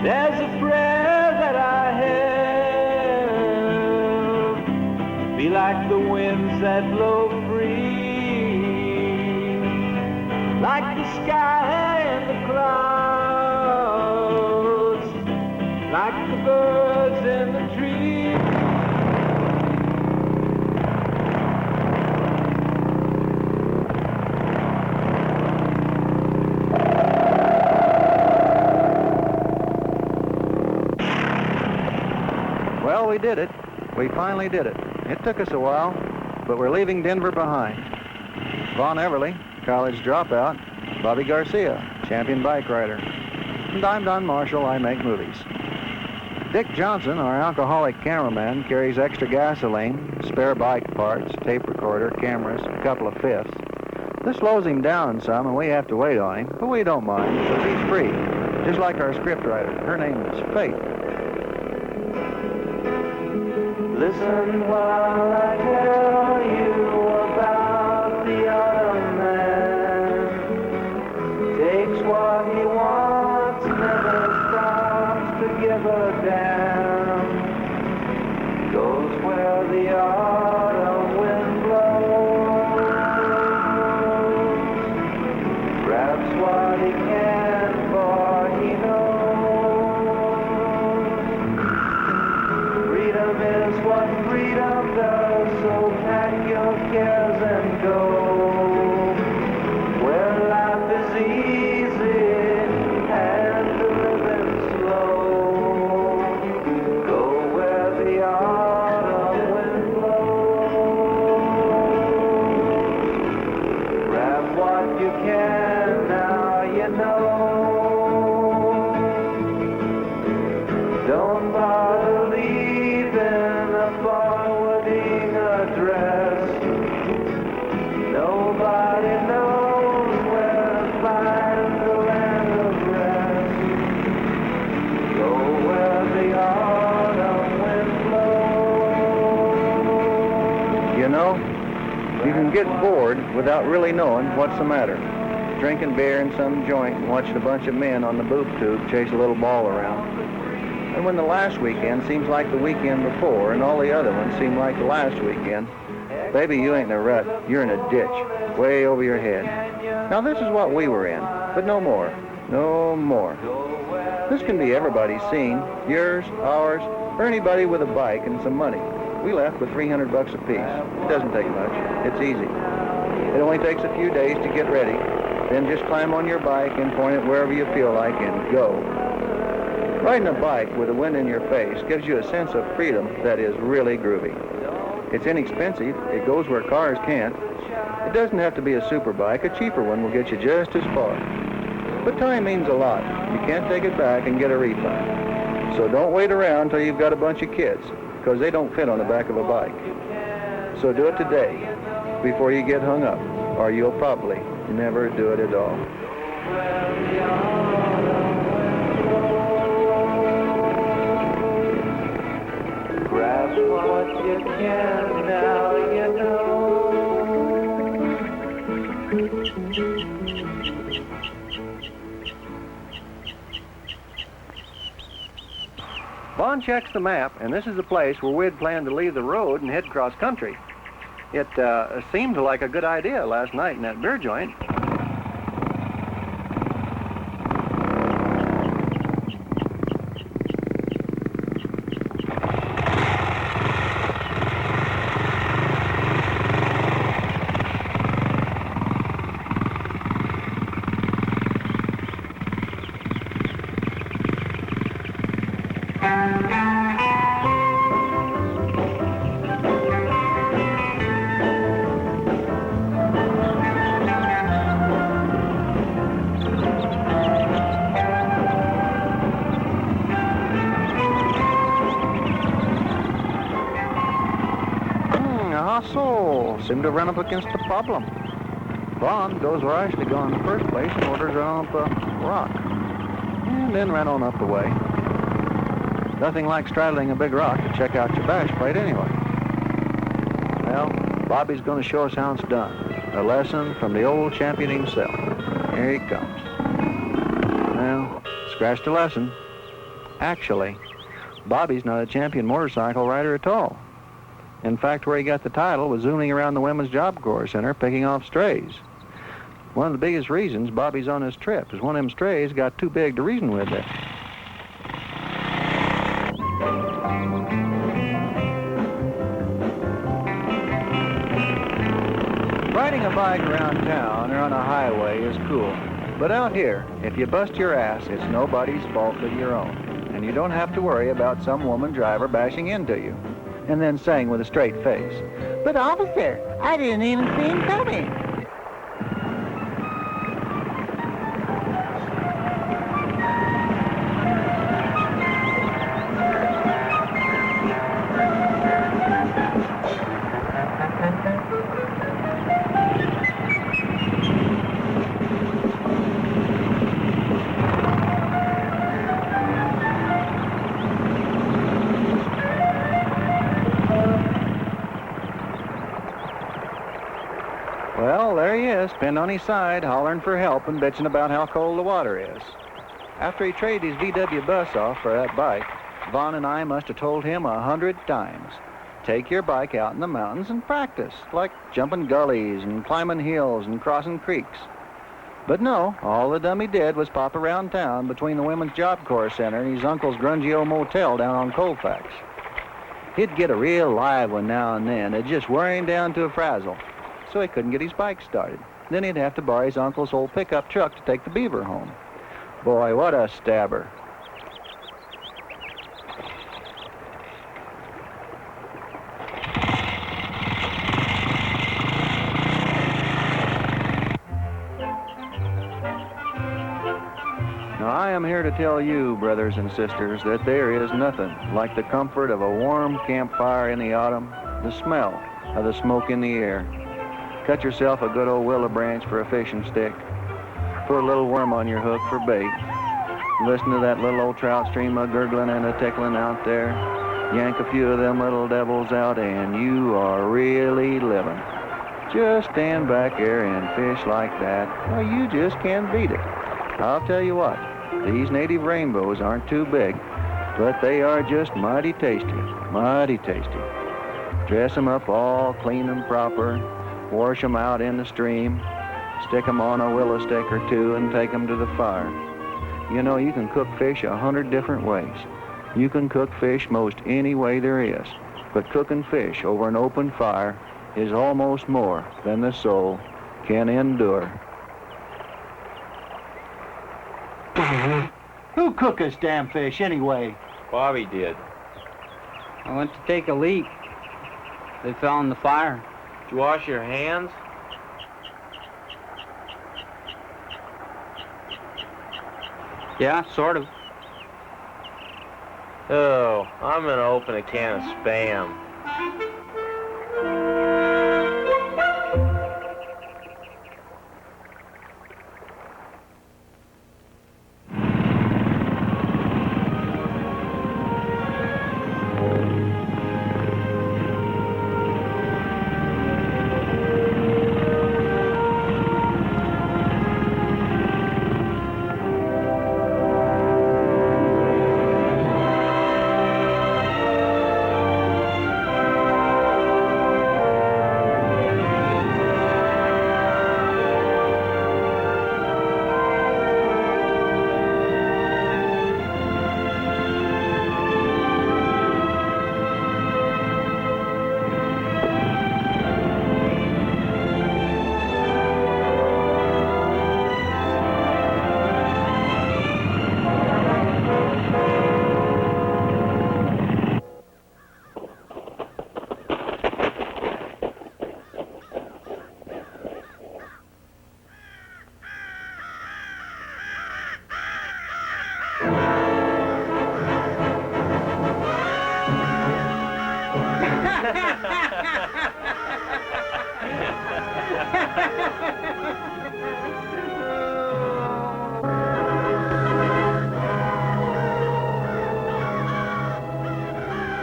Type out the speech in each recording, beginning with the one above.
There's a prayer that I have, be like the winds that blow free, like the sky and the clouds, like the birds in the trees. Well, we did it. We finally did it. It took us a while, but we're leaving Denver behind. Vaughn Everly, college dropout. Bobby Garcia, champion bike rider. And I'm Don Marshall, I make movies. Dick Johnson, our alcoholic cameraman, carries extra gasoline, spare bike parts, tape recorder, cameras, a couple of fifths. This slows him down some and we have to wait on him, but we don't mind because he's free. Just like our scriptwriter. Her name is Faith. Listen while I tell you about the other man. Takes what he wants, never stops to give a damn. Goes where the autumn wind blows. Grabs what he can, for he knows. Freedom is what freedom does, so pack your cares and go where life is easy and the living slow. Go where the autumn wind blows. Grab what you can, now you know. Don't bother leaving a forwarding address. Nobody knows where to find the land of rest. Go where the autumn wind blows. You know, you can get bored without really knowing what's the matter. Drinking beer in some joint and watching a bunch of men on the boob tube chase a little ball around. And when the last weekend seems like the weekend before and all the other ones seem like the last weekend, baby, you ain't in a rut. You're in a ditch, way over your head. Now, this is what we were in, but no more. No more. This can be everybody's scene, yours, ours, or anybody with a bike and some money. We left with $300 apiece. It doesn't take much. It's easy. It only takes a few days to get ready. Then just climb on your bike and point it wherever you feel like and go. Riding a bike with the wind in your face gives you a sense of freedom that is really groovy. It's inexpensive. It goes where cars can't. It doesn't have to be a super bike. A cheaper one will get you just as far. But time means a lot. You can't take it back and get a refund. So don't wait around till you've got a bunch of kids, because they don't fit on the back of a bike. So do it today before you get hung up, or you'll probably never do it at all. Grab what you can, now you know. Vaughn checks the map, and this is the place where we'd planned to leave the road and head cross country. It seemed like a good idea last night in that beer joint. Seem to run up against a problem. Vaughn goes where I should have gone in the first place and orders run up a rock. And then ran on up the way. Nothing like straddling a big rock to check out your bash plate anyway. Well, Bobby's going to show us how it's done. A lesson from the old champion himself. Here he comes. Well, scratch the lesson. Actually, Bobby's not a champion motorcycle rider at all. In fact, where he got the title was zooming around the Women's Job Corps Center picking off strays. One of the biggest reasons Bobby's on this trip is one of them strays got too big to reason with it. Riding a bike around town or on a highway is cool. But out here, if you bust your ass, it's nobody's fault but your own. And you don't have to worry about some woman driver bashing into you and then saying with a straight face, "But officer, I didn't even see him coming." well, there he is, pinned on his side, hollering for help and bitching about how cold the water is. After he traded his VW bus off for that bike, Vaughn and I must have told him 100 times, take your bike out in the mountains and practice, like jumping gullies and climbing hills and crossing creeks. But no, all the dummy did was pop around town between the Women's Job Corps Center and his uncle's grungy old motel down on Colfax. He'd get a real live one now and then. It'd just wear him down to a frazzle, so he couldn't get his bike started. Then he'd have to borrow his uncle's old pickup truck to take the beaver home. Boy, what a stabber. Now, I am here to tell you, brothers and sisters, that there is nothing like the comfort of a warm campfire in the autumn, the smell of the smoke in the air. Cut yourself a good old willow branch for a fishing stick. Put a little worm on your hook for bait. Listen to that little old trout stream a-gurgling and a-tickling out there. Yank a few of them little devils out and you are really living. Just stand back there and fish like that. Well, you just can't beat it. I'll tell you what, these native rainbows aren't too big, but they are just mighty tasty, mighty tasty. Dress them up all clean and proper, wash them out in the stream, stick them on a willow stick or two and take them to the fire. You know, you can cook fish 100 different ways. You can cook fish most any way there is, but cooking fish over an open fire is almost more than the soul can endure. Who cooked this damn fish anyway? Bobby did. I went to take a leak. They fell in the fire. Did you wash your hands? Yeah, sort of. Oh, I'm gonna open a can of Spam.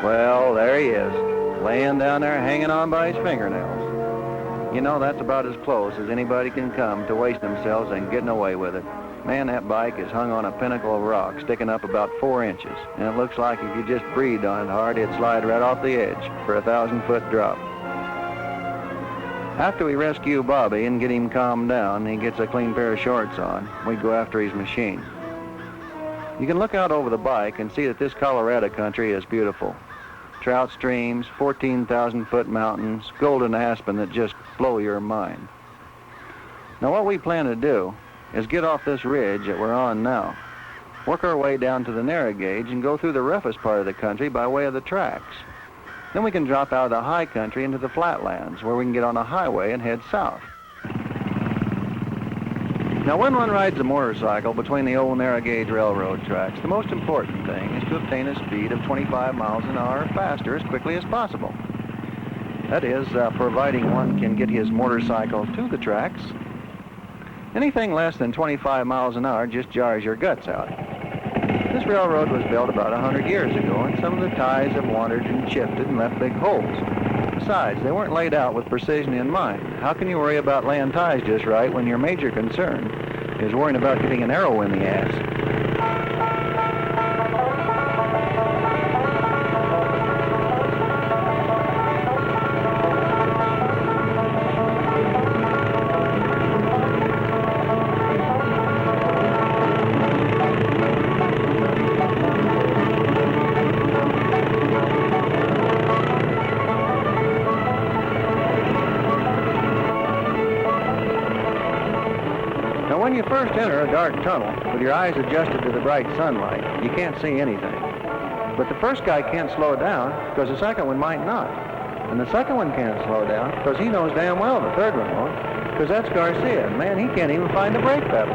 Well, there he is, laying down there hanging on by his fingernails. You know, that's about as close as anybody can come to wasting themselves and getting away with it. Man, that bike is hung on a pinnacle of rock sticking up about 4 inches, and it looks like if you just breathed on it hard, it'd slide right off the edge for a 1,000-foot drop. After we rescue Bobby and get him calmed down and he gets a clean pair of shorts on, we go after his machine. You can look out over the bike and see that this Colorado country is beautiful. Trout streams, 14,000-foot mountains, golden aspen that just blow your mind. Now what we plan to do is get off this ridge that we're on now, work our way down to the narrow gauge and go through the roughest part of the country by way of the tracks. Then we can drop out of the high country into the flatlands where we can get on a highway and head south. Now when one rides a motorcycle between the old narrow gauge railroad tracks, the most important thing is to obtain a speed of 25 miles an hour or faster as quickly as possible. That is, providing one can get his motorcycle to the tracks. Anything less than 25 miles an hour just jars your guts out. This railroad was built about 100 years ago, and some of the ties have wandered and shifted and left big holes. Besides, they weren't laid out with precision in mind. How can you worry about laying ties just right when your major concern is worrying about getting an arrow in the ass? When you first enter a dark tunnel, with your eyes adjusted to the bright sunlight, you can't see anything. But the first guy can't slow down because the second one might not. And the second one can't slow down because he knows damn well the third one won't, because that's Garcia. Man, he can't even find the brake pedal.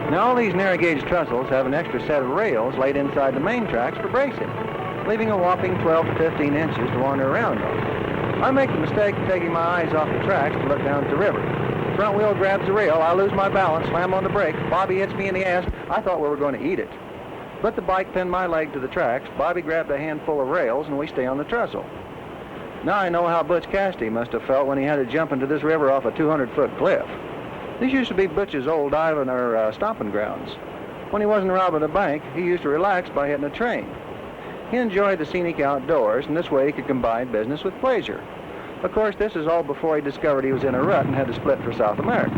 Now all these narrow gauge trestles have an extra set of rails laid inside the main tracks for bracing, leaving a whopping 12 to 15 inches to wander around on. I make the mistake of taking my eyes off the tracks to look down at the river. Front wheel grabs the rail, I lose my balance, slam on the brake, Bobby hits me in the ass. I thought we were going to eat it. But the bike pinned my leg to the tracks, Bobby grabbed a handful of rails, and we stay on the trestle. Now I know how Butch Cassidy must have felt when he had to jump into this river off a 200-foot cliff. This used to be Butch's old diving or stomping grounds. When he wasn't robbing a bank, he used to relax by hitting a train. He enjoyed the scenic outdoors, and this way he could combine business with pleasure. Of course, this is all before he discovered he was in a rut and had to split for South America.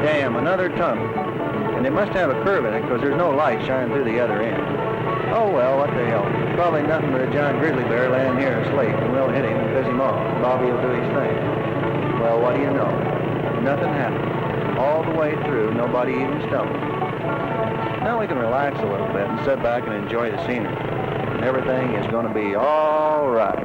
Damn, another tunnel. And it must have a curve in it because there's no light shining through the other end. Oh well, what the hell. Probably nothing but a giant grizzly bear laying here asleep, and we'll hit him and piss him off. Bobby will do his thing. Well, what do you know? Nothing happened. All the way through, nobody even stumbled. Now we can relax a little bit and sit back and enjoy the scenery. And everything is going to be all right.